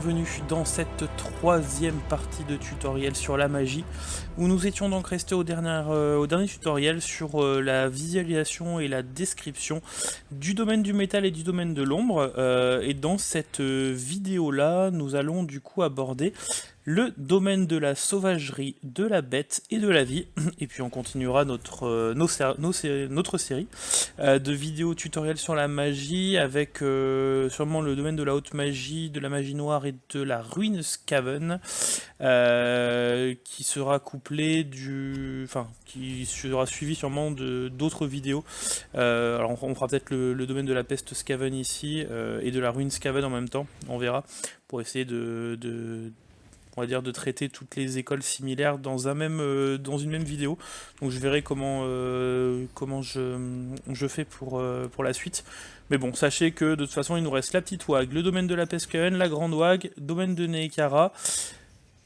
bienvenue dans cette troisième partie de tutoriel sur la magie, où nous étions donc restés au dernier tutoriel sur la visualisation et la description du domaine du métal et du domaine de l'ombre, et dans cette vidéo là, nous allons du coup aborder le domaine de la sauvagerie, de la bête et de la vie, et puis on continuera notre série de vidéos tutoriels sur la magie, avec sûrement le domaine de la haute magie, de la magie noire et de la Ruinscaven, qui sera couplé qui sera suivi sûrement d'autres vidéos. Alors on fera peut-être le domaine de la peste Skaven ici, et de la Ruinscaven en même temps, on verra, pour essayer on va dire de traiter toutes les écoles similaires dans une même vidéo. Donc je verrai comment je fais pour la suite. Mais bon, sachez que de toute façon il nous reste la petite wag, le domaine de la Pescaven, la grande wag, domaine de Neekara,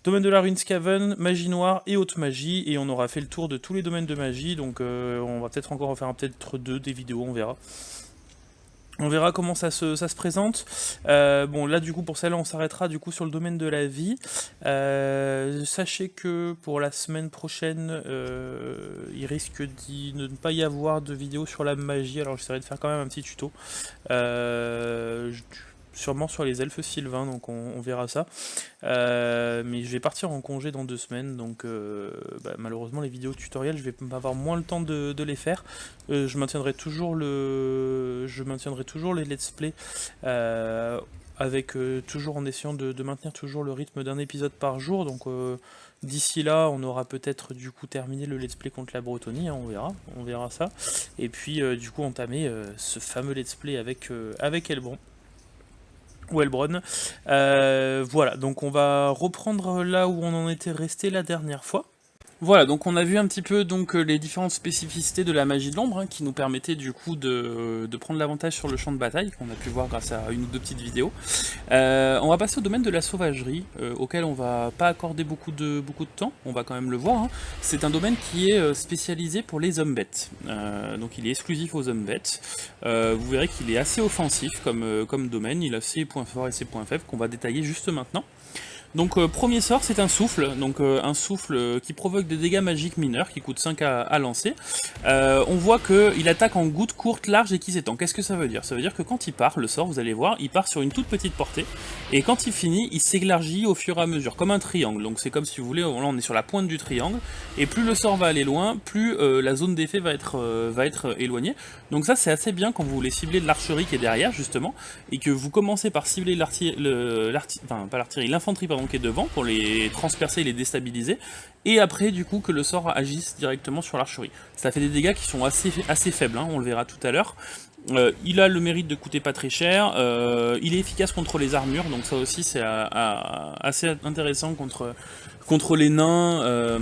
domaine de la Ruinscaven, magie noire et haute magie, et on aura fait le tour de tous les domaines de magie. Donc on va peut-être encore en faire peut-être des vidéos, on verra. On verra comment ça se présente. Bon, là du coup pour celle-là on s'arrêtera du coup sur le domaine de la vie. Sachez que pour la semaine prochaine, il risque de ne pas y avoir de vidéo sur la magie. Alors j'essaierai de faire quand même un petit tuto. Sûrement sur les elfes sylvains, donc on verra ça. Mais je vais partir en congé dans 2 semaines, donc malheureusement les vidéos tutoriels, je vais avoir moins le temps de les faire. Je maintiendrai toujours les let's play, avec toujours en essayant de maintenir toujours le rythme d'un épisode par jour. Donc d'ici là, on aura peut-être du coup terminé le let's play contre la Bretonnie, hein, on verra ça. Et puis du coup entamer ce fameux let's play avec Elbron. Ou Elbron. Voilà, donc on va reprendre là où on en était resté la dernière fois. Voilà, donc on a vu un petit peu donc les différentes spécificités de la magie de l'ombre, hein, qui nous permettaient du coup de prendre l'avantage sur le champ de bataille, qu'on a pu voir grâce à une ou deux petites vidéos. On va passer au domaine de la sauvagerie, auquel on va pas accorder beaucoup de temps, on va quand même le voir. Hein. C'est un domaine qui est spécialisé pour les hommes bêtes, donc il est exclusif aux hommes bêtes. Vous verrez qu'il est assez offensif comme domaine, il a ses points forts et ses points faibles qu'on va détailler juste maintenant. Donc premier sort, c'est un souffle, donc un souffle qui provoque des dégâts magiques mineurs, qui coûte 5 à lancer. On voit qu'il attaque en gouttes courtes, larges et qui s'étend. Qu'est-ce que ça veut dire? Ça veut dire que quand il part, le sort, vous allez voir, il part sur une toute petite portée, et quand il finit, il s'élargit au fur et à mesure, comme un triangle. Donc c'est comme si vous voulez, là on est sur la pointe du triangle, et plus le sort va aller loin, plus la zone d'effet va être éloignée. Donc ça c'est assez bien quand vous voulez cibler de l'archerie qui est derrière, justement, et que vous commencez par cibler l'infanterie qui est devant pour les transpercer et les déstabiliser, et après du coup que le sort agisse directement sur l'archerie. Ça fait des dégâts qui sont assez faibles, hein, on le verra tout à l'heure. Il a le mérite de coûter pas très cher, il est efficace contre les armures, donc ça aussi c'est assez intéressant contre les nains,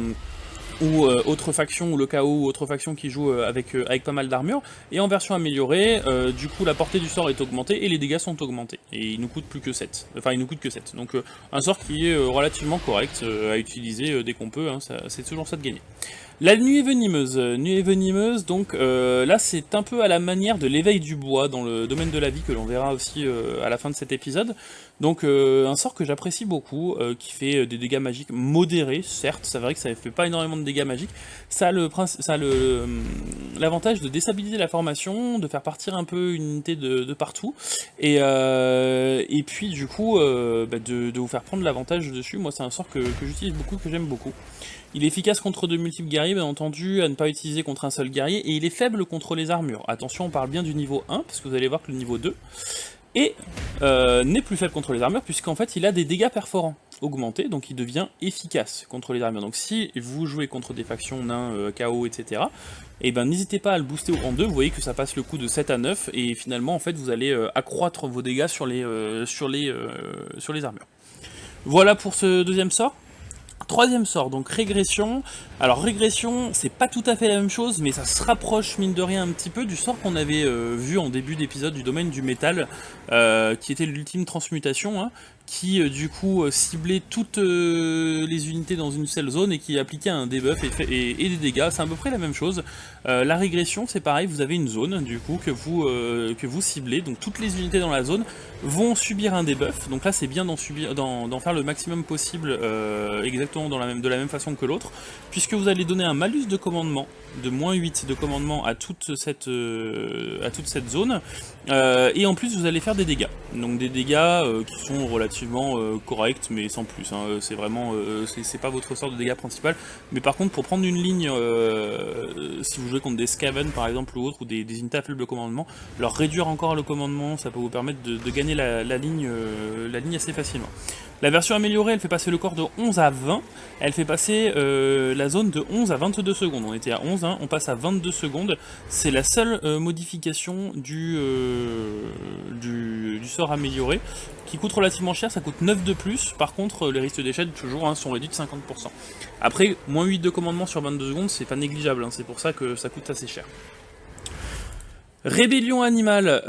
ou autre faction, ou le chaos, ou autre faction qui joue avec pas mal d'armure. Et en version améliorée, du coup la portée du sort est augmentée et les dégâts sont augmentés. Et il nous coûte plus que 7. Enfin il nous coûte que 7. Donc un sort qui est relativement correct à utiliser dès qu'on peut, hein, c'est toujours ça de gagner. La nuée venimeuse, donc là c'est un peu à la manière de l'éveil du bois dans le domaine de la vie, que l'on verra aussi à la fin de cet épisode. Donc un sort que j'apprécie beaucoup, qui fait des dégâts magiques modérés, certes, c'est vrai que ça ne fait pas énormément de dégâts magiques, ça a l'avantage de déstabiliser la formation, de faire partir un peu une unité de partout, et puis du coup de vous faire prendre l'avantage dessus. Moi c'est un sort que j'utilise beaucoup, que j'aime beaucoup. Il est efficace contre de multiples guerriers, bien entendu, à ne pas utiliser contre un seul guerrier, et il est faible contre les armures. Attention, on parle bien du niveau 1, parce que vous allez voir que le niveau 2 n'est plus faible contre les armures, puisqu'en fait il a des dégâts perforants augmentés, donc il devient efficace contre les armures. Donc si vous jouez contre des factions nains, chaos, etc., et ben n'hésitez pas à le booster en 2, vous voyez que ça passe le coup de 7 à 9, et finalement en fait vous allez accroître vos dégâts sur les armures. Voilà pour ce deuxième sort. Troisième sort, donc régression. Alors régression, c'est pas tout à fait la même chose, mais ça se rapproche mine de rien un petit peu du sort qu'on avait vu en début d'épisode du domaine du métal, qui était l'ultime transmutation, hein, qui du coup ciblait toutes les unités dans une seule zone et qui appliquait un debuff et des dégâts. C'est à peu près la même chose. La régression, c'est pareil, vous avez une zone du coup que vous ciblez, donc toutes les unités dans la zone vont subir un debuff. Donc là c'est bien d'en faire le maximum possible, exactement de la même façon que l'autre, puisque vous allez donner un malus de commandement de -8 de commandement à toute cette zone, et en plus vous allez faire des dégâts, donc des dégâts qui sont relativement corrects mais sans plus, hein. C'est vraiment c'est pas votre sort de dégâts principal, mais par contre pour prendre une ligne, si vous jouez contre des Skaven par exemple ou autre, ou des unités à faible commandement, leur réduire encore le commandement, ça peut vous permettre de gagner la ligne assez facilement. La version améliorée, elle fait passer le corps de 11 à 20, elle fait passer la zone de 11 à 22 secondes. On était à 11, hein, on passe à 22 secondes. C'est la seule modification du sort amélioré, qui coûte relativement cher, ça coûte 9 de plus. Par contre, les risques d'échec, toujours, hein, sont réduits de 50%. Après, -8 de commandement sur 22 secondes, c'est pas négligeable, hein, c'est pour ça que ça coûte assez cher. Rébellion animale,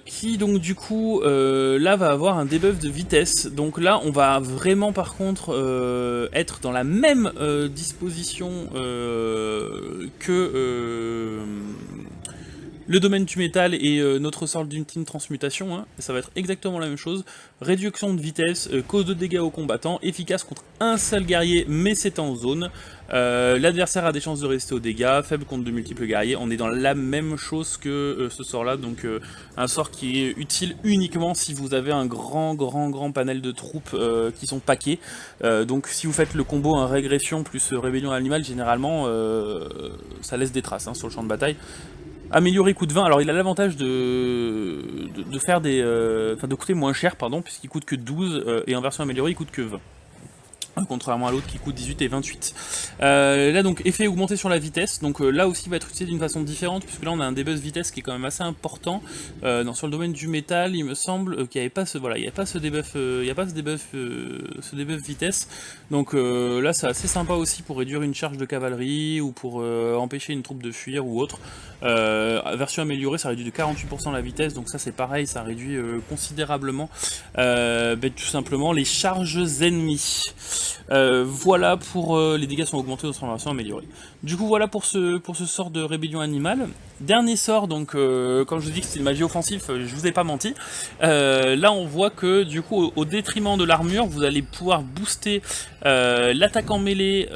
qui donc du coup là va avoir un debuff de vitesse, donc là on va vraiment par contre être dans la même disposition que le domaine du métal et notre sort d'ultime transmutation, hein, ça va être exactement la même chose. Réduction de vitesse, cause de dégâts aux combattants, efficace contre un seul guerrier, mais c'est en zone. L'adversaire a des chances de résister aux dégâts, faible contre de multiples guerriers. On est dans la même chose que ce sort-là, donc un sort qui est utile uniquement si vous avez un grand panel de troupes qui sont paquées. Donc si vous faites le combo en régression plus rébellion animale, généralement ça laisse des traces, hein, sur le champ de bataille. Amélioré coûte 20, alors il a l'avantage de faire des. Enfin de coûter moins cher, pardon, puisqu'il coûte que 12, et en version améliorée il coûte que 20. Contrairement à l'autre qui coûte 18 et 28. Là donc effet augmenté sur la vitesse, donc là aussi va être utilisé d'une façon différente, puisque là on a un debuff vitesse qui est quand même assez important. Sur le domaine du métal, il me semble qu'il n'y avait pas ce, voilà, il n'y a pas ce debuff, ce debuff vitesse. Donc là c'est assez sympa aussi pour réduire une charge de cavalerie ou pour empêcher une troupe de fuir ou autre. Version améliorée, ça réduit de 48% la vitesse, donc ça c'est pareil, ça réduit considérablement tout simplement les charges ennemies. Voilà pour les dégâts sont augmentés dans cette version améliorée. Du coup voilà pour ce sort de rébellion animale. Dernier sort, donc quand je vous dis que c'est une magie offensive, je vous ai pas menti. Là on voit que du coup au détriment de l'armure, vous allez pouvoir booster l'attaque en mêlée,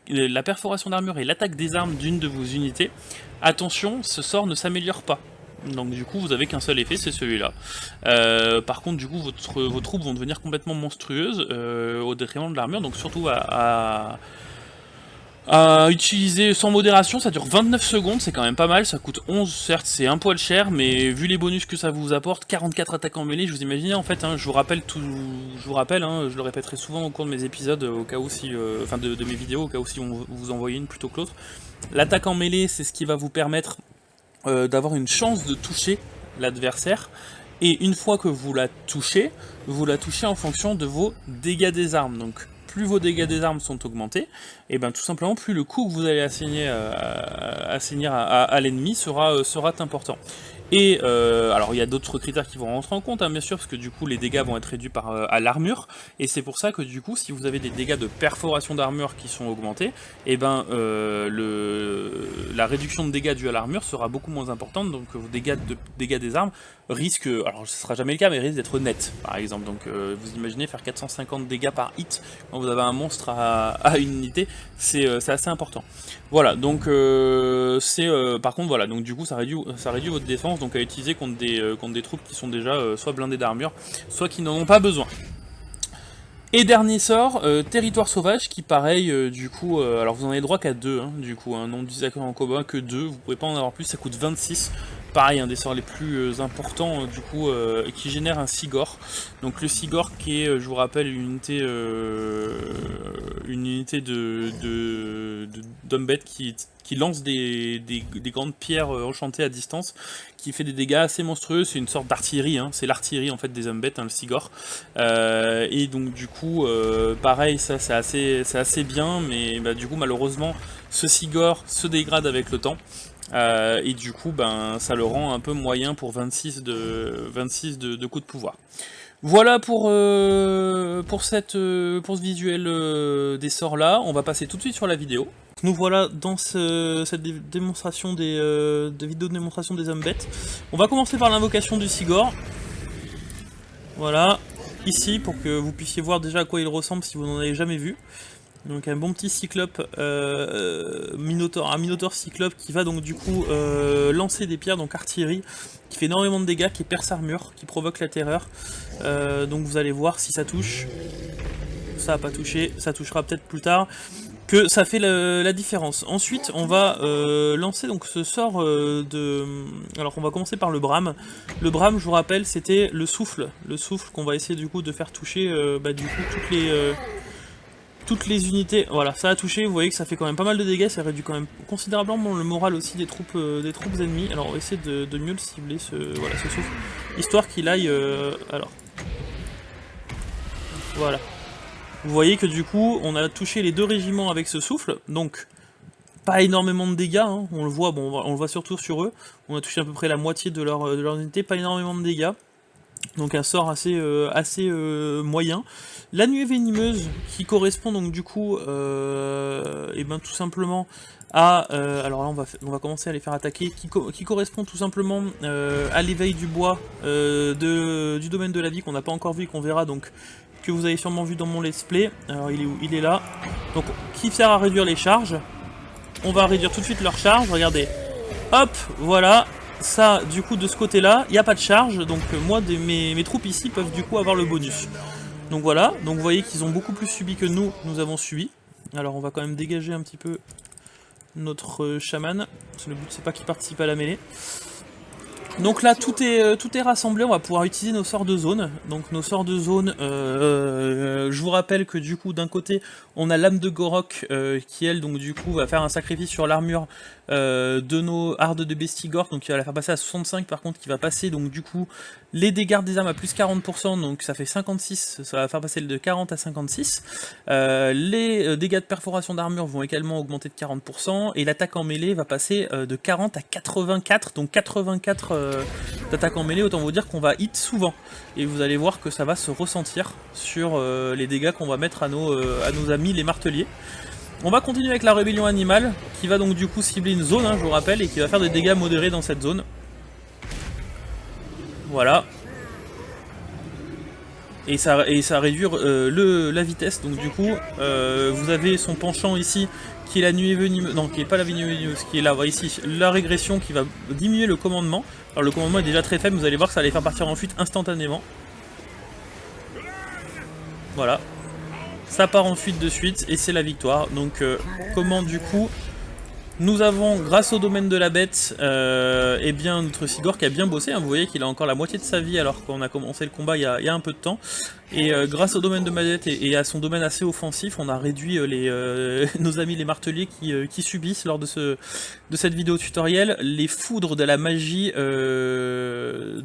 la perforation d'armure et l'attaque des armes d'une de vos unités. Attention, ce sort ne s'améliore pas. Donc du coup vous avez qu'un seul effet, c'est celui-là. Par contre du coup vos troupes vont devenir complètement monstrueuses au détriment de l'armure, donc surtout à utiliser sans modération. Ça dure 29 secondes, c'est quand même pas mal, ça coûte 11, certes c'est un poil cher, mais vu les bonus que ça vous apporte, 44 attaques en mêlée, je vous imaginez en fait, hein, je vous rappelle, hein, je le répéterai souvent au cours de mes épisodes, au cas où si, enfin de mes vidéos, au cas où si on vous envoyez une plutôt que l'autre. L'attaque en mêlée, c'est ce qui va vous permettre d'avoir une chance de toucher l'adversaire, et une fois que vous la touchez en fonction de vos dégâts des armes. Donc plus vos dégâts des armes sont augmentés, et bien tout simplement plus le coup que vous allez assigner à l'ennemi sera important. Et alors il y a d'autres critères qui vont rentrer en compte, hein, bien sûr, parce que du coup les dégâts vont être réduits à l'armure, et c'est pour ça que du coup si vous avez des dégâts de perforation d'armure qui sont augmentés, et ben la réduction de dégâts due à l'armure sera beaucoup moins importante, donc vos dégâts des armes risquent, alors ce sera jamais le cas, mais risquent d'être nets par exemple. Donc vous imaginez faire 450 dégâts par hit quand vous avez un monstre à une unité, c'est assez important. Voilà, donc par contre voilà, donc du coup ça réduit votre défense, donc à utiliser contre des troupes qui sont déjà soit blindées d'armure, soit qui n'en ont pas besoin. Et dernier sort, territoire sauvage, qui pareil, du coup, alors vous en avez droit qu'à 2, hein, du coup, un nombre d'utilisateurs en combat que 2, vous pouvez pas en avoir plus, ça coûte 26. Pareil, un des sorts les plus importants, du coup, qui génère un Sigor. Donc le Sigor qui est, je vous rappelle, une unité d'homme-bête qui lance des grandes pierres enchantées à distance, qui fait des dégâts assez monstrueux. C'est une sorte d'artillerie, hein. C'est l'artillerie en fait des hommes bêtes, hein, le Sigor. Et donc du coup, pareil, ça c'est assez bien, mais bah, du coup malheureusement, ce Sigor se dégrade avec le temps. Et du coup, ben, ça le rend un peu moyen pour 26 de coups de pouvoir. Voilà pour ce visuel des sorts là. On va passer tout de suite sur la vidéo. Nous voilà dans cette démonstration des vidéos de démonstration des hommes bêtes. On va commencer par l'invocation du Sigor. Voilà, ici pour que vous puissiez voir déjà à quoi il ressemble si vous n'en avez jamais vu. Donc un bon petit cyclope, un minotaure cyclope qui va donc du coup lancer des pierres, donc artillerie, qui fait énormément de dégâts, qui perce armure, qui provoque la terreur. Donc vous allez voir si ça touche. Ça n'a pas touché, ça touchera peut-être plus tard, que ça fait la différence. Ensuite on va lancer donc ce sort alors on va commencer par le brame. Le brame, je vous rappelle, c'était le souffle qu'on va essayer du coup de faire toucher du coup toutes les unités. Voilà, ça a touché, vous voyez que ça fait quand même pas mal de dégâts, ça réduit quand même considérablement le moral aussi des troupes ennemies. Alors on va essayer de mieux le cibler, ce souffle, histoire qu'il aille... alors, voilà. Vous voyez que du coup, on a touché les 2 régiments avec ce souffle, donc pas énormément de dégâts, hein. On le voit, bon, on le voit surtout sur eux. On a touché à peu près la moitié de leur unité, pas énormément de dégâts. Donc un sort assez moyen. La nuée venimeuse qui correspond donc du coup tout simplement à... alors là on va commencer à les faire attaquer, qui correspond tout simplement à l'éveil du bois du domaine de la vie qu'on n'a pas encore vu et qu'on verra, donc que vous avez sûrement vu dans mon let's play. Alors il est où? Il est là. Donc qui sert à réduire les charges. On va réduire tout de suite leurs charges, regardez. Hop, voilà. Ça, du coup, de ce côté-là, il n'y a pas de charge, donc moi, mes troupes ici peuvent du coup avoir le bonus. Donc voilà, donc vous voyez qu'ils ont beaucoup plus subi que nous avons subi. Alors on va quand même dégager un petit peu notre chaman, parce que le but c'est pas qu'il participe à la mêlée. Donc là tout est rassemblé, on va pouvoir utiliser nos sorts de zone. Donc nos sorts de zone, je vous rappelle que du coup d'un côté on a l'âme de Gorok qui elle donc du coup va faire un sacrifice sur l'armure de nos hardes de Bestigor, donc qui va la faire passer à 65, par contre qui va passer donc du coup les dégâts des armes à plus 40%, donc ça fait 56, ça va faire passer de 40 à 56. Les dégâts de perforation d'armure vont également augmenter de 40%, et l'attaque en mêlée va passer de 40 à 84, donc 84 d'attaque en mêlée, autant vous dire qu'on va hit souvent. Et vous allez voir que ça va se ressentir sur les dégâts qu'on va mettre à nos amis les marteliers. On va continuer avec la rébellion animale, qui va donc du coup cibler une zone, hein, je vous rappelle, et qui va faire des dégâts modérés dans cette zone. Voilà. Et ça réduit la vitesse, donc du coup, vous avez son penchant ici, qui est la nuée venimeuse, non, qui est pas la nuée venimeuse, qui est là, voilà, ici, la régression qui va diminuer le commandement. Alors le commandement est déjà très faible, vous allez voir que ça va les faire partir en fuite instantanément. Voilà. Ça part en fuite de suite, et c'est la victoire. Donc comment du coup... Nous avons, grâce au domaine de la bête, eh bien notre Sigor qui a bien bossé, hein, vous voyez qu'il a encore la moitié de sa vie alors qu'on a commencé le combat il y a un peu de temps. Et grâce au domaine de la bête et à son domaine assez offensif, on a réduit nos amis les marteliers qui subissent lors de cette vidéo tutoriel les foudres de la magie de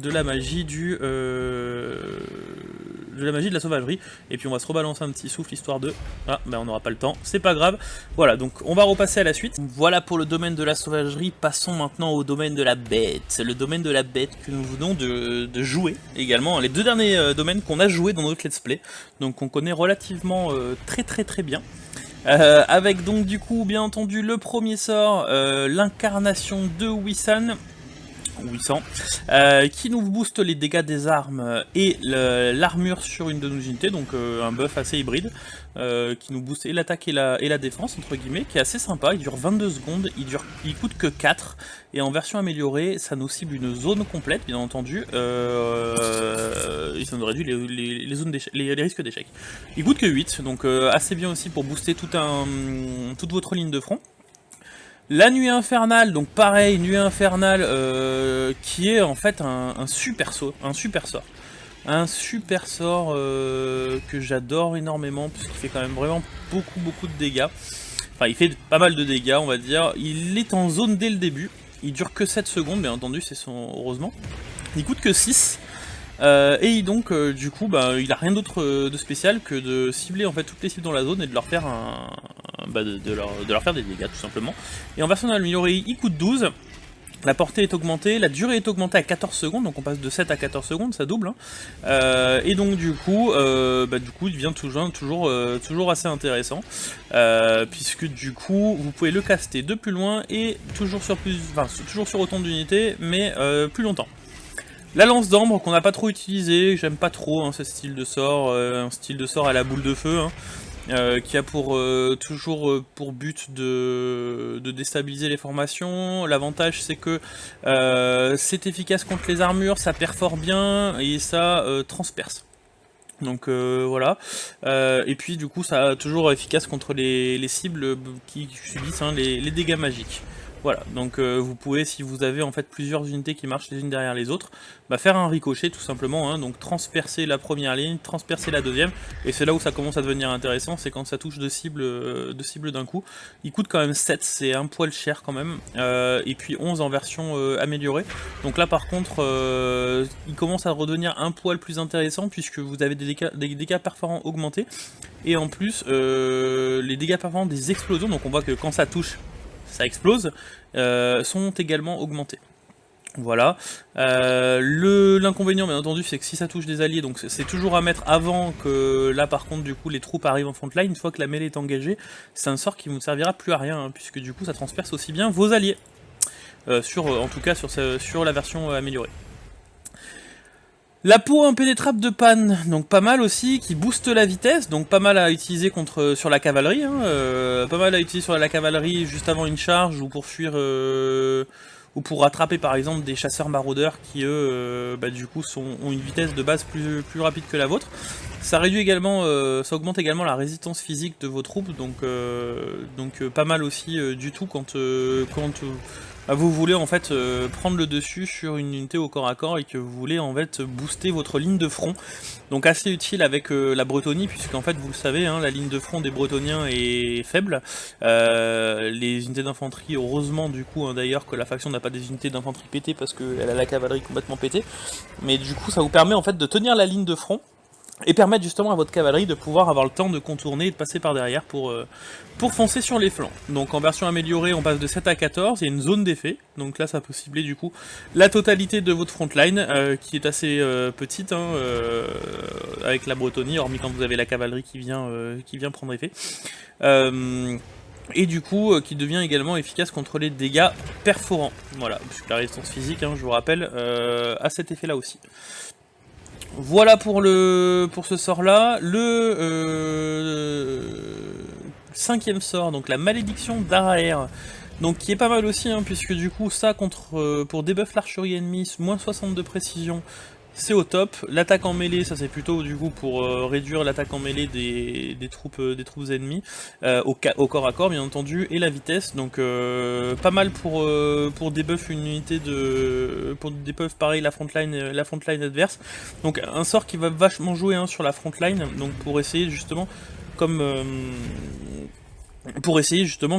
la sauvagerie. Et puis on va se rebalancer un petit souffle histoire de... Ah, ben on n'aura pas le temps, c'est pas grave. Voilà, donc on va repasser à la suite. Voilà pour le domaine de la sauvagerie, passons maintenant au domaine de la bête. Le domaine de la bête que nous venons de jouer également, les 2 derniers domaines qu'on a joués dans notre let's play, donc on connaît relativement très bien. Avec donc du coup bien entendu le premier sort, l'incarnation de Wissan, qui nous booste les dégâts des armes et l'armure sur une de nos unités, donc un buff assez hybride, qui nous booste et l'attaque et la défense, entre guillemets, qui est assez sympa. Il dure 22 secondes, il coûte que 4, et en version améliorée, ça nous cible une zone complète, bien entendu, et ça nous réduit les risques d'échec. Il coûte que 8, donc assez bien aussi pour booster toute votre ligne de front. La nuée infernale, donc pareil, nuée infernale, qui est en fait un super sort. Un super sort que j'adore énormément, puisqu'il fait quand même vraiment beaucoup de dégâts. Enfin, il fait pas mal de dégâts, on va dire. Il est en zone dès le début. Il dure que 7 secondes, bien entendu, heureusement. Il coûte que 6. Et donc, du coup, il a rien d'autre de spécial que de cibler en fait toutes les cibles dans la zone et de leur faire de leur faire des dégâts, tout simplement. Et en version améliorée, il coûte 12. La portée est augmentée, la durée est augmentée à 14 secondes, donc on passe de 7 à 14 secondes, ça double. Et donc du coup, il devient toujours assez intéressant, puisque du coup, vous pouvez le caster de plus loin et toujours sur autant d'unités, mais plus longtemps. La lance d'ambre qu'on n'a pas trop utilisée, j'aime pas trop ce style de sort, un style de sort à la boule de feu, qui a toujours pour but de déstabiliser les formations. L'avantage c'est que c'est efficace contre les armures, ça perfore bien et ça transperce. Donc voilà, et puis du coup ça toujours efficace contre les cibles qui subissent les dégâts magiques. Voilà, donc vous pouvez, si vous avez en fait plusieurs unités qui marchent les unes derrière les autres, faire un ricochet tout simplement, donc transpercer la première ligne, transpercer la deuxième, et c'est là où ça commence à devenir intéressant, c'est quand ça touche deux cibles d'un coup. Il coûte quand même 7, c'est un poil cher quand même, et puis 11 en version améliorée. Donc là par contre, il commence à redevenir un poil plus intéressant, puisque vous avez des dégâts perforants augmentés, et en plus, les dégâts perforants des explosions, donc on voit que quand ça touche, ça explose, sont également augmentés. Voilà. L'inconvénient bien entendu c'est que si ça touche des alliés, donc c'est toujours à mettre avant que là par contre du coup les troupes arrivent en frontline. Une fois que la mêlée est engagée, c'est un sort qui ne vous servira plus à rien, puisque du coup ça transperce aussi bien vos alliés, en tout cas sur la version améliorée. La peau impénétrable de Pan, donc pas mal aussi, qui booste la vitesse, donc pas mal à utiliser sur la cavalerie, pas mal à utiliser sur la cavalerie juste avant une charge, ou pour fuir, ou pour rattraper par exemple des chasseurs maraudeurs qui eux, du coup ont une vitesse de base plus rapide que la vôtre. Ça réduit également, ça augmente également la résistance physique de vos troupes, donc pas mal aussi du tout quand vous voulez en fait prendre le dessus sur une unité au corps à corps et que vous voulez en fait booster votre ligne de front. Donc assez utile avec la Bretonie, puisqu'en fait vous le savez, la ligne de front des Bretoniens est faible. Les unités d'infanterie, heureusement du coup d'ailleurs que la faction n'a pas des unités d'infanterie pétées, parce qu'elle a la cavalerie complètement pétée. Mais du coup ça vous permet en fait de tenir la ligne de front, et permettre justement à votre cavalerie de pouvoir avoir le temps de contourner et de passer par derrière pour foncer sur les flancs. Donc en version améliorée, on passe de 7 à 14, il y a une zone d'effet, donc là ça peut cibler du coup la totalité de votre frontline, qui est assez petite, avec la Bretonie, hormis quand vous avez la cavalerie qui vient prendre effet. Et du coup, qui devient également efficace contre les dégâts perforants. Voilà, puisque la résistance physique, je vous rappelle, a cet effet là aussi. Voilà pour ce sort là. Le 5e sort, donc la malédiction d'Araer, donc qui est pas mal aussi, puisque du coup ça pour debuff l'archerie ennemie, moins 60 de précision, c'est au top. L'attaque en mêlée, ça c'est plutôt du coup pour réduire l'attaque en mêlée des troupes ennemies, au corps à corps bien entendu, et la vitesse, donc pas mal pour debuff une unité pour debuff pareil la frontline adverse. Donc un sort qui va vachement jouer sur la frontline, donc pour essayer justement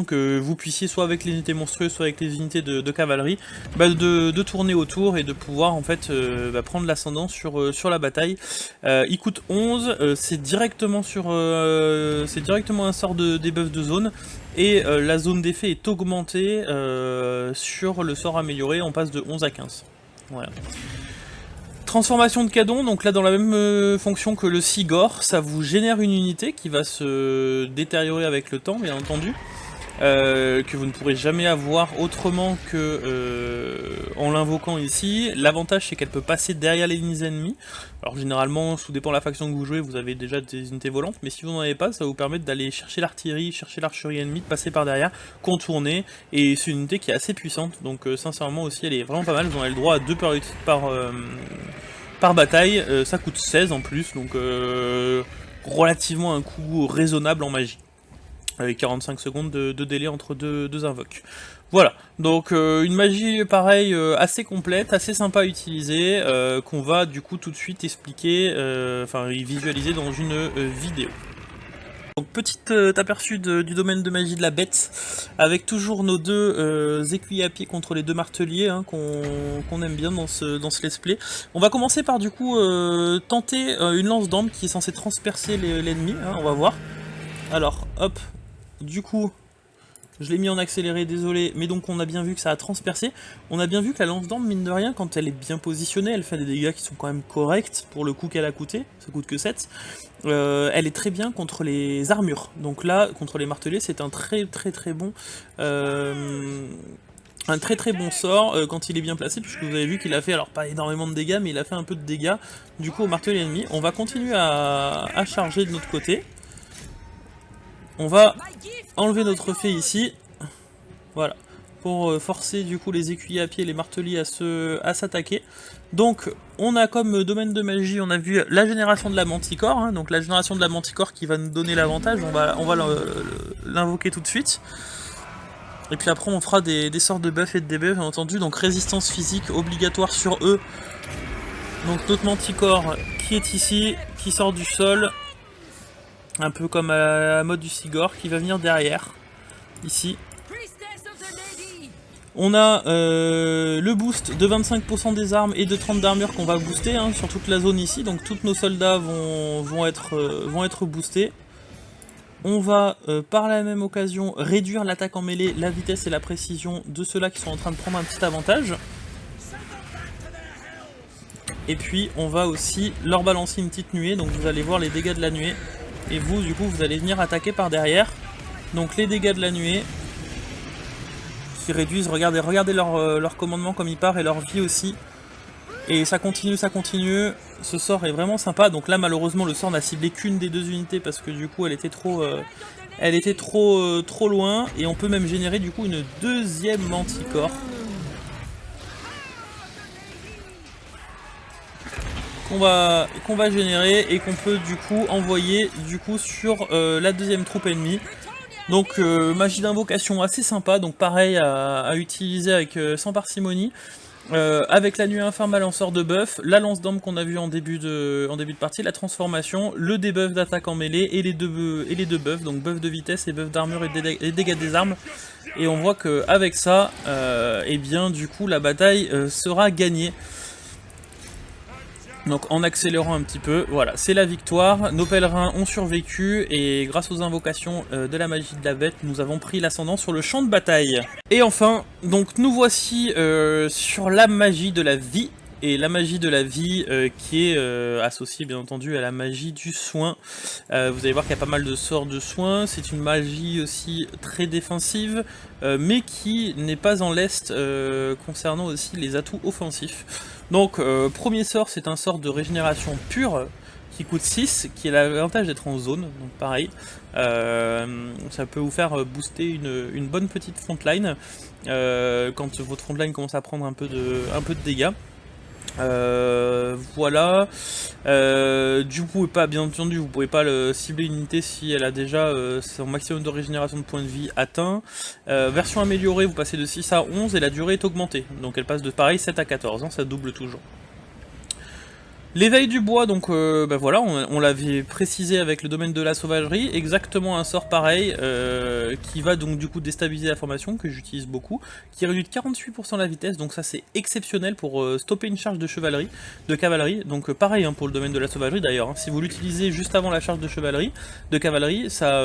que vous puissiez, soit avec les unités monstrueuses, soit avec les unités de cavalerie, de tourner autour et de pouvoir en fait prendre l'ascendant sur la bataille. Il coûte 11, c'est directement un sort de debuff de zone, et la zone d'effet est augmentée sur le sort amélioré, on passe de 11 à 15. Voilà. Transformation de Cadon, donc là dans la même fonction que le Sigor, ça vous génère une unité qui va se détériorer avec le temps, bien entendu, que vous ne pourrez jamais avoir autrement que en l'invoquant ici. L'avantage c'est qu'elle peut passer derrière les lignes ennemies. Alors généralement, tout dépend de la faction que vous jouez, vous avez déjà des unités volantes, mais si vous n'en avez pas, ça va vous permettre d'aller chercher l'artillerie, chercher l'archerie ennemie, de passer par derrière, contourner, et c'est une unité qui est assez puissante, donc sincèrement aussi elle est vraiment pas mal. Vous en avez le droit à 2 par bataille, ça coûte 16 en plus, donc relativement un coût raisonnable en magie, avec 45 secondes de délai entre deux invoques. Voilà, donc une magie pareil assez complète, assez sympa à utiliser, qu'on va du coup tout de suite expliquer, visualiser dans une vidéo. Donc petit aperçu du domaine de magie de la bête, avec toujours nos deux écuyers à pied contre les deux marteliers, qu'on aime bien dans ce let's play. On va commencer par du coup tenter une lance d'ambre qui est censée transpercer l'ennemi, on va voir. Alors hop, du coup Je l'ai mis en accéléré, désolé, mais donc on a bien vu que ça a transpercé. On a bien vu que la lance d'armes, mine de rien, quand elle est bien positionnée, elle fait des dégâts qui sont quand même corrects pour le coup qu'elle a coûté, ça coûte que 7. Elle est très bien contre les armures. Donc là, contre les martelés, c'est un très bon... un très bon sort quand il est bien placé, puisque vous avez vu qu'il a fait, alors pas énormément de dégâts, mais il a fait un peu de dégâts du coup au martelet ennemi. On va continuer à charger de notre côté. On va enlever notre fée ici, voilà, pour forcer du coup les écuyers à pied, les marteliers à s'attaquer. Donc on a comme domaine de magie, on a vu la génération de la manticore, hein, donc la génération de la manticore qui va nous donner l'avantage, on va l'invoquer tout de suite. Et puis après on fera des sorts de buff et de debuff bien entendu, donc résistance physique obligatoire sur eux. Donc notre manticore qui est ici, qui sort du sol, un peu comme à mode du Sigor, qui va venir derrière, ici. On a le boost de 25% des armes et de 30 d'armure qu'on va booster hein, sur toute la zone ici, donc tous nos soldats vont être boostés. On va par la même occasion réduire l'attaque en mêlée, la vitesse et la précision de ceux-là qui sont en train de prendre un petit avantage. Et puis on va aussi leur balancer une petite nuée, donc vous allez voir les dégâts de la nuée. Et vous du coup vous allez venir attaquer par derrière. Donc les dégâts de la nuée qui réduisent, regardez leur commandement comme il part et leur vie aussi. Et ça continue, ce sort est vraiment sympa. Donc là malheureusement le sort n'a ciblé qu'une des deux unités parce que du coup elle était trop loin. Et on peut même générer du coup une deuxième manticore. Qu'on va générer et qu'on peut du coup envoyer du coup sur la deuxième troupe ennemie. Donc magie d'invocation assez sympa, donc pareil à utiliser avec sans parcimonie. Avec la nuée infernale lanceur de buff, la lance d'armes qu'on a vu en début de partie, la transformation, le debuff d'attaque en mêlée et les deux buffs, donc buff de vitesse et buff d'armure et dégâts des armes. Et on voit qu'avec ça, et bien du coup la bataille sera gagnée. Donc en accélérant un petit peu, voilà, c'est la victoire, nos pèlerins ont survécu et grâce aux invocations de la magie de la bête, nous avons pris l'ascendant sur le champ de bataille. Et enfin, donc nous voici sur la magie de la vie, et la magie de la vie qui est associée bien entendu à la magie du soin. Vous allez voir qu'il y a pas mal de sorts de soins, c'est une magie aussi très défensive, mais qui n'est pas en lest concernant aussi les atouts offensifs. Donc premier sort, c'est un sort de régénération pure qui coûte 6, qui a l'avantage d'être en zone, donc pareil, ça peut vous faire booster une bonne petite frontline quand votre frontline commence à prendre un peu de dégâts. Voilà. Du coup, bien entendu, vous pouvez pas cibler une unité si elle a déjà son maximum de régénération de points de vie atteint. Version améliorée, vous passez de 6 à 11 et la durée est augmentée. Donc elle passe de pareil 7 à 14, hein, ça double toujours. L'éveil du bois, donc voilà, on l'avait précisé avec le domaine de la sauvagerie, exactement un sort pareil qui va donc du coup déstabiliser la formation, que j'utilise beaucoup, qui réduit de 48% la vitesse, donc ça c'est exceptionnel pour stopper une charge de cavalerie, donc pareil hein, pour le domaine de la sauvagerie d'ailleurs, hein, si vous l'utilisez juste avant la charge de cavalerie, ça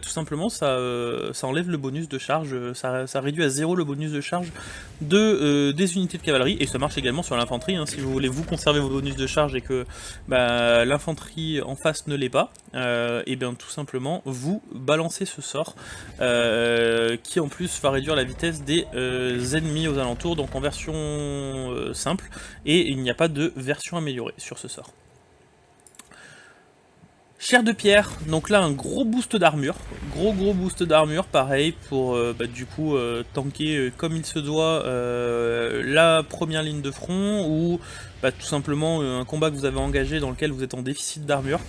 tout simplement ça enlève le bonus de charge, ça réduit à 0 le bonus de charge des unités de cavalerie, et ça marche également sur l'infanterie, hein, si vous voulez vous conserver vos bonus de charge et que l'infanterie en face ne l'est pas, et bien tout simplement vous balancez ce sort qui en plus va réduire la vitesse des ennemis aux alentours, donc en version simple, et il n'y a pas de version améliorée sur ce sort. Chair de pierre, donc là un gros boost d'armure, gros boost d'armure, pareil pour du coup tanker comme il se doit la première ligne de front, ou tout simplement un combat que vous avez engagé dans lequel vous êtes en déficit d'armure.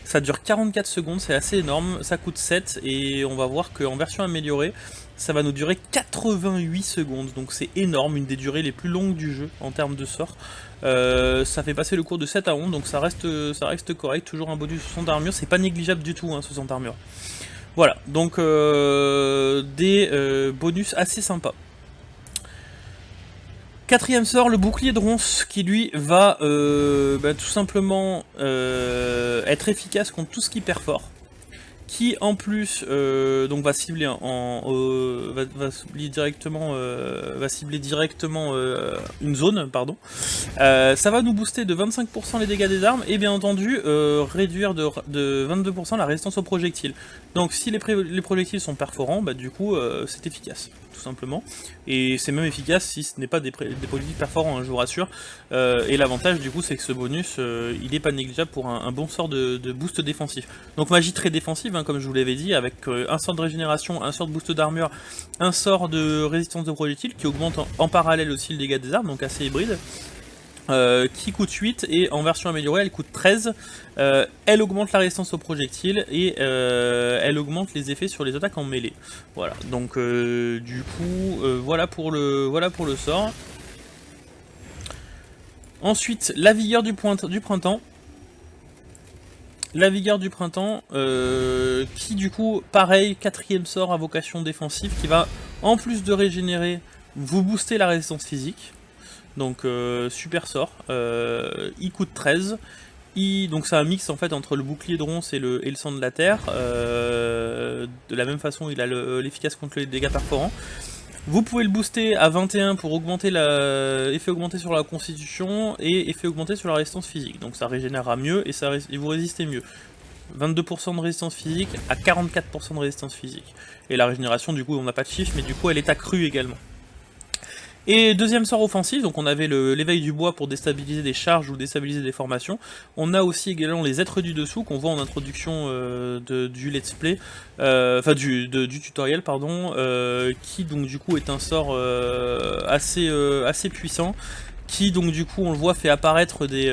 Ça dure 44 secondes, c'est assez énorme, ça coûte 7, et on va voir qu'en version améliorée, ça va nous durer 88 secondes, donc c'est énorme, une des durées les plus longues du jeu en termes de sort. Ça fait passer le cours de 7 à 11, donc ça reste correct, toujours un bonus de 60 d'armure, c'est pas négligeable du tout, hein, 60 d'armure. Voilà, donc des bonus assez sympas. Quatrième sort, le bouclier de ronce, qui lui va tout simplement être efficace contre tout ce qui perd fort, qui en plus donc va cibler va cibler directement une zone, pardon. Ça va nous booster de 25% les dégâts des armes et bien entendu réduire de 22% la résistance aux projectiles. Donc si les projectiles sont perforants, bah du coup c'est efficace, tout simplement. Et c'est même efficace si ce n'est pas des projectiles perforants, hein, je vous rassure. Et l'avantage du coup c'est que ce bonus il n'est pas négligeable pour un bon sort de boost défensif. Donc magie très défensive, hein, comme je vous l'avais dit, avec un sort de régénération, un sort de boost d'armure, un sort de résistance de projectiles qui augmente en parallèle aussi le dégât des armes, donc assez hybride. Qui coûte 8 et en version améliorée elle coûte 13. Elle augmente la résistance aux projectiles et elle augmente les effets sur les attaques en mêlée. Voilà, donc du coup voilà pour le sort. Ensuite, la vigueur du printemps. La vigueur du printemps qui du coup pareil, 4ème sort à vocation défensive qui va en plus de régénérer vous booster la résistance physique. Donc super sort, il coûte 13, donc c'est un mix en fait entre le bouclier de ronce et le sang de la terre, de la même façon il a l'efficace contre les dégâts perforants. Vous pouvez le booster à 21 pour augmenter effet augmenté sur la constitution et effet augmenté sur la résistance physique, donc ça régénérera mieux et vous résistez mieux. 22% de résistance physique à 44% de résistance physique. Et la régénération du coup on n'a pas de chiffre mais du coup elle est accrue également. Et deuxième sort offensif, donc on avait l'éveil du bois pour déstabiliser des charges ou déstabiliser des formations. On a aussi également les êtres du dessous qu'on voit en introduction du let's play, enfin du tutoriel pardon, qui donc du coup est un sort assez puissant, qui donc du coup on le voit fait apparaître des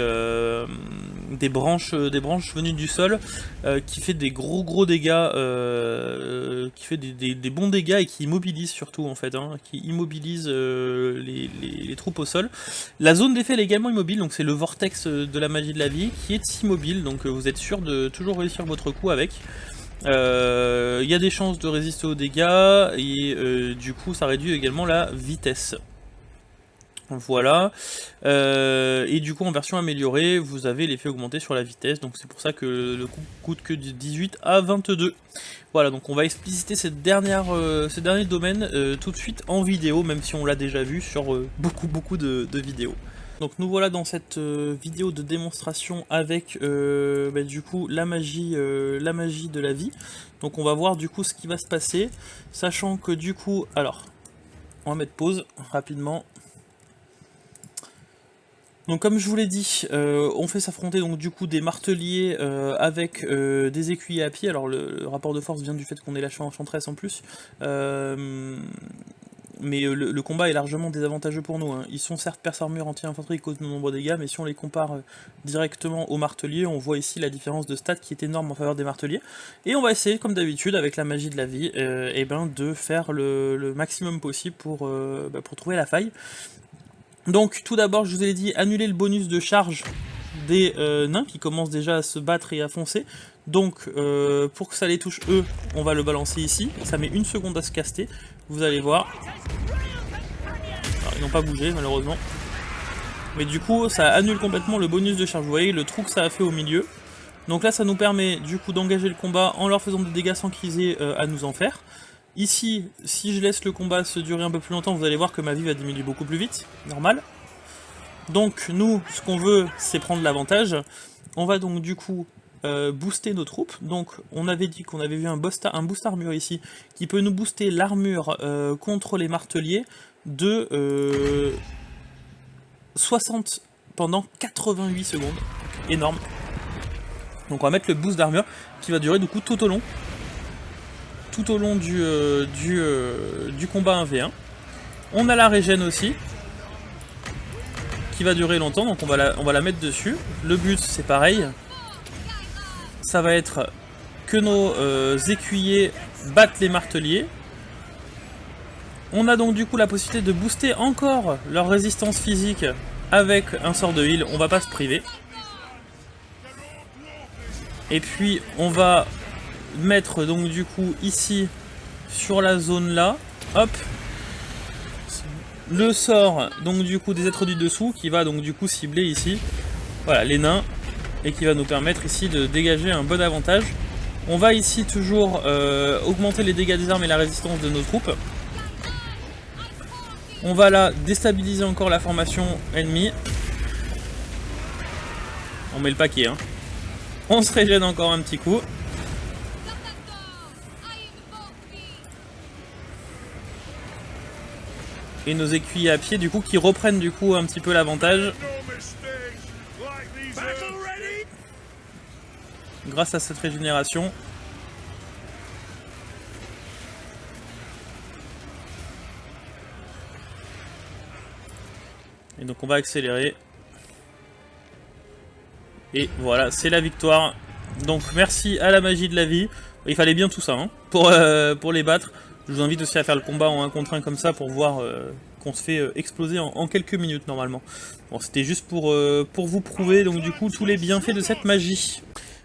branches venues du sol, qui fait des gros dégâts, qui fait des bons dégâts et qui immobilise surtout en fait, hein, qui immobilise les troupes au sol. La zone d'effet elle est également immobile, donc c'est le vortex de la magie de la vie qui est immobile, donc vous êtes sûr de toujours réussir votre coup avec. Il y a des chances de résister aux dégâts et du coup ça réduit également la vitesse. Voilà, et du coup en version améliorée vous avez l'effet augmenté sur la vitesse, donc c'est pour ça que le coup coûte que de 18 à 22. Voilà, donc on va expliciter ces derniers domaines tout de suite en vidéo, même si on l'a déjà vu sur beaucoup de vidéos. Donc nous voilà dans cette vidéo de démonstration avec du coup la magie de la vie. Donc on va voir du coup ce qui va se passer, sachant que du coup, alors on va mettre pause rapidement. Donc comme je vous l'ai dit, on fait s'affronter donc du coup des marteliers avec des écuyers à pied. Alors le rapport de force vient du fait qu'on est lâché enchantresse en plus. Mais le combat est largement désavantageux pour nous, hein. Ils sont certes perce-armure anti-infanterie qui causent de nombreux dégâts, mais si on les compare directement aux marteliers, on voit ici la différence de stats qui est énorme en faveur des marteliers. Et on va essayer, comme d'habitude, avec la magie de la vie, de faire le maximum possible pour trouver la faille. Donc tout d'abord, je vous ai dit, annuler le bonus de charge des nains qui commencent déjà à se battre et à foncer. Donc pour que ça les touche eux, on va le balancer ici. Ça met 1 seconde à se caster, vous allez voir. Alors, ils n'ont pas bougé malheureusement. Mais du coup ça annule complètement le bonus de charge. Vous voyez le trou que ça a fait au milieu. Donc là ça nous permet du coup d'engager le combat en leur faisant des dégâts sans qu'ils aient à nous en faire. Ici, si je laisse le combat se durer un peu plus longtemps, vous allez voir que ma vie va diminuer beaucoup plus vite, normal. Donc nous, ce qu'on veut, c'est prendre l'avantage. On va donc du coup booster nos troupes. Donc on avait dit qu'on avait vu un boost armure ici, qui peut nous booster l'armure contre les marteliers de 60 pendant 88 secondes. Donc, énorme. Donc on va mettre le boost d'armure qui va durer du coup tout au long du combat 1v1. On a la régène aussi, qui va durer longtemps, donc on va la mettre dessus. Le but c'est pareil, ça va être que nos écuyers battent les marteliers. On a donc du coup la possibilité de booster encore leur résistance physique avec un sort de heal, on va pas se priver. Et puis on va mettre donc du coup ici sur la zone là, hop, le sort donc du coup des êtres du dessous qui va donc du coup cibler ici, voilà les nains, et qui va nous permettre ici de dégager un bon avantage. On va ici toujours augmenter les dégâts des armes et la résistance de nos troupes. On va là déstabiliser encore la formation ennemie. On met le paquet, hein. On se régène encore un petit coup. Et nos écuyers à pied du coup qui reprennent du coup un petit peu l'avantage. Grâce à cette régénération. Et donc on va accélérer. Et voilà, c'est la victoire. Donc merci à la magie de la vie. Il fallait bien tout ça hein, pour les battre. Je vous invite aussi à faire le combat en 1 contre 1 comme ça pour voir qu'on se fait exploser en quelques minutes normalement. Bon, c'était juste pour vous prouver donc du coup tous les bienfaits de cette magie.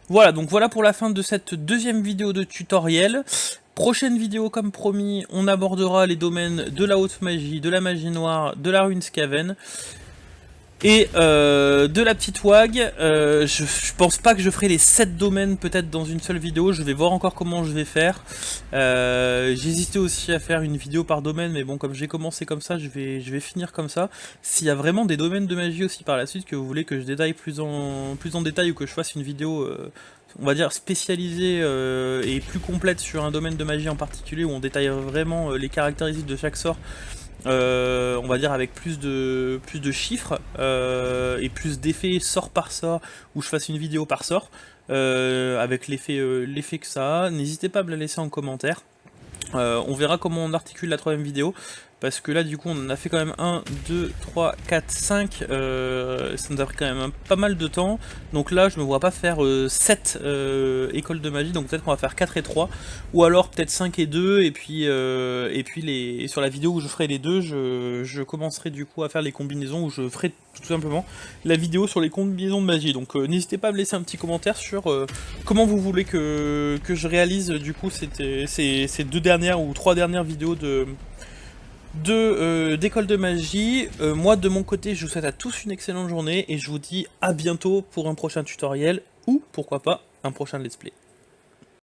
Voilà, donc voilà pour la fin de cette deuxième vidéo de tutoriel. Prochaine vidéo comme promis, on abordera les domaines de la haute magie, de la magie noire, de la rune Skaven. Et de la petite wag, je pense pas que je ferai les 7 domaines peut-être dans une seule vidéo, je vais voir encore comment je vais faire. J'hésitais aussi à faire une vidéo par domaine, mais bon comme j'ai commencé comme ça, je vais finir comme ça. S'il y a vraiment des domaines de magie aussi par la suite que vous voulez que je détaille plus en détail ou que je fasse une vidéo on va dire spécialisée et plus complète sur un domaine de magie en particulier où on détaille vraiment les caractéristiques de chaque sort. On va dire avec plus de chiffres et plus d'effets sort par sort, où je fasse une vidéo par sort avec l'effet que ça a. N'hésitez pas à me la laisser en commentaire. On verra comment on articule la 3ème vidéo, parce que là du coup on en a fait quand même 1, 2, 3, 4, 5, ça nous a pris quand même pas mal de temps, donc là je me vois pas faire 7 écoles de magie, donc peut-être qu'on va faire 4 et 3, ou alors peut-être 5 et 2, et puis sur la vidéo où je ferai les deux, je commencerai du coup à faire les combinaisons, où je ferai tout simplement la vidéo sur les combinaisons de magie, donc n'hésitez pas à me laisser un petit commentaire sur comment vous voulez que je réalise du coup ces 2 dernières ou 3 dernières vidéos d'école de magie. Moi de mon côté je vous souhaite à tous une excellente journée et je vous dis à bientôt pour un prochain tutoriel ou pourquoi pas un prochain let's play.